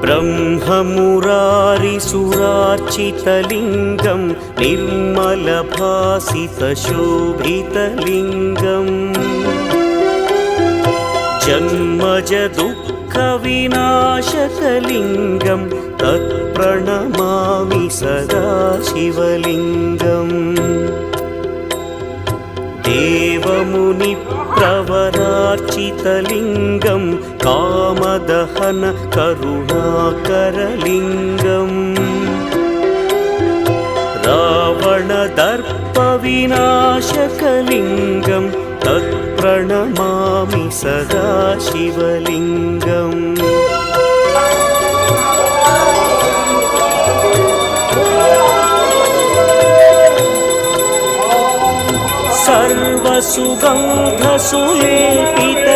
ब्रह्ममुरारिसुरार्चितलिङ्गं निर्मलभासितशोभितलिङ्गम् जन्मजदुःखविनाशकलिङ्गं तत्प्रणमामि सदा शिवलिङ्गम् देवमुनिप्रवरार्चितलिङ्गं कामदहन करुणाकरलिङ्गम् रावणदर्पविनाशकलिङ्गं तत्प्रणमामि सदा शिवलिङ्गम् सर्वसुगन्धसुलेपित